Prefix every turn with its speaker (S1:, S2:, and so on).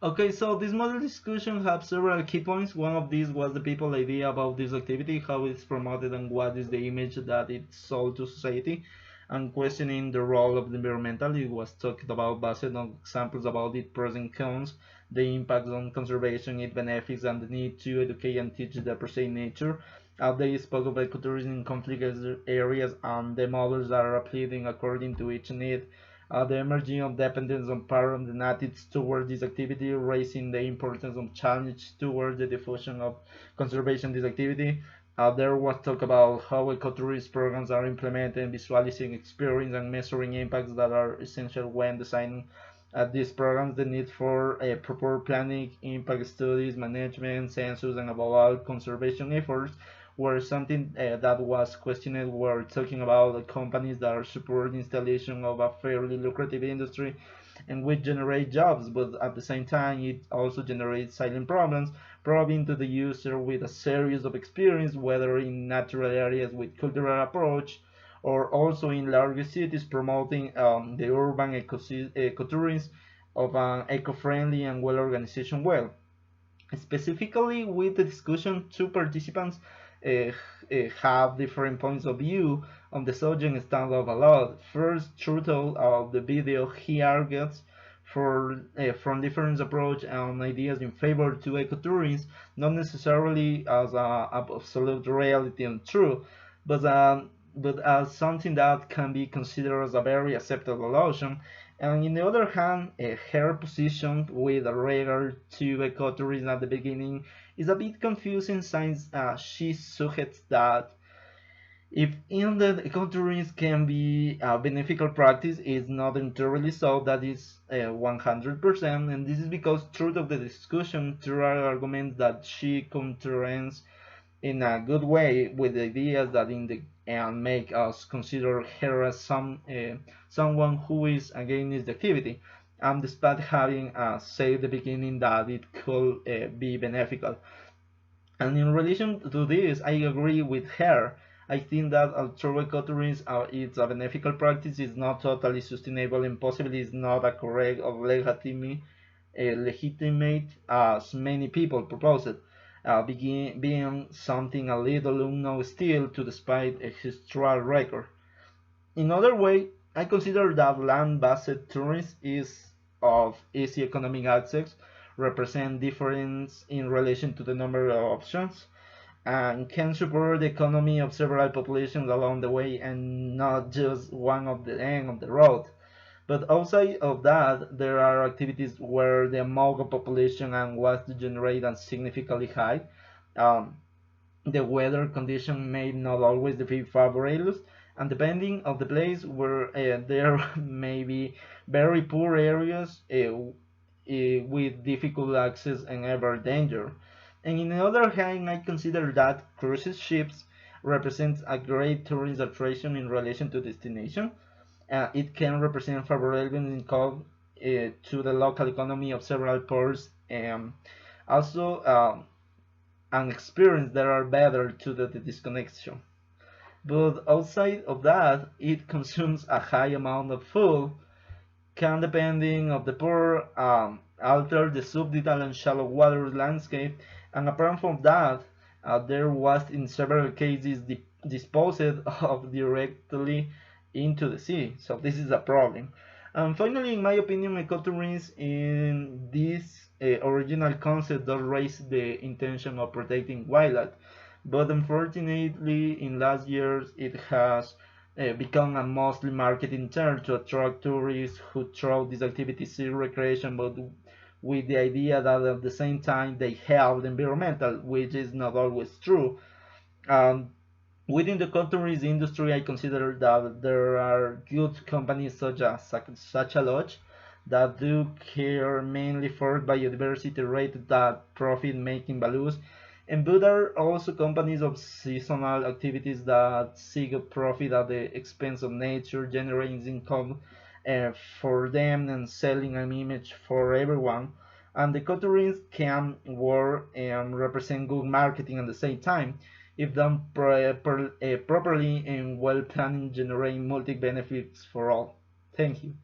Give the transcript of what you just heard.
S1: Okay, so this model discussion has several key points. One of these was the people idea about this activity, how it's promoted, and what is the image that it's sold to society, and questioning the role of the environmental. It was talked about based on examples about its pros and cons, the impacts on conservation, its benefits, and the need to educate and teach the appreciate nature. They spoke of ecotourism in conflict areas and the models that are applied according to each need. The emerging of dependence on parents and attitudes towards this activity, raising the importance of challenge towards the diffusion of conservation this activity. There was talk about how ecotourism programs are implemented, visualizing experience and measuring impacts that are essential when designing these programs, the need for proper planning, impact studies, management, census, and above all, conservation efforts were something that was questioned. We're talking about the companies that are supporting installation of a fairly lucrative industry and which generate jobs, but at the same time it also generates silent problems, probing to the user with a series of experience, whether in natural areas with cultural approach or also in larger cities promoting the urban ecotourism of an eco-friendly and well-organized well. Specifically with the discussion, two participants uh, have different points of view on the subject stand out a lot. First, through of the video, he argues for from different approach and ideas in favor to ecotourism, not necessarily as a absolute reality and true, but but as something that can be considered as a very acceptable option. And on the other hand, her position with regard to ecotourism at the beginning is a bit confusing since she suggests that if in the ecotourism can be a beneficial practice, it's not entirely so that is 100%, and this is because through the discussion there are arguments that she contrasts in a good way with the ideas that in the and make us consider her as someone who is against the activity, and despite having said at the beginning that it could be beneficial. And in relation to this, I agree with her. I think that although ecotourism is a beneficial practice, is not totally sustainable and possibly is not a correct or legitimate as many people propose it, being something a little unknown still to despite a historical record. In other way, I consider that land-based tourism is of easy economic access, represent difference in relation to the number of options, and can support the economy of several populations along the way and not just one of the end of the road. But outside of that, there are activities where the amount of population and was to generate are significantly high. Um, the weather condition may not always be favorable, and depending on the place where there may be very poor areas with difficult access and ever danger. And in the other hand, I consider that cruise ships represent a great tourist attraction in relation to destination. It can represent favorable income to the local economy of several ports. Also, an experience that are better to the disconnection. But outside of that, it consumes a high amount of food, can depending of the poor alter the subdital and shallow water landscape, and apart from that, there was in several cases disposed of directly into the sea. So this is a problem. And finally, in my opinion, ecotourism in this original concept does raise the intention of protecting wildlife, but unfortunately, in last years, it has become a mostly marketing term to attract tourists who throw these activities see recreation, but with the idea that at the same time they help the environmental, which is not always true. Um, Within the tourism industry, I consider that there are good companies such a Lodge that do care mainly for biodiversity rated that profit making values, and but there are also companies of seasonal activities that seek a profit at the expense of nature, generating income for them and selling an image for everyone. And the ecotourism can work and represent good marketing at the same time if done properly and well planned, generate multi benefits for all. Thank you.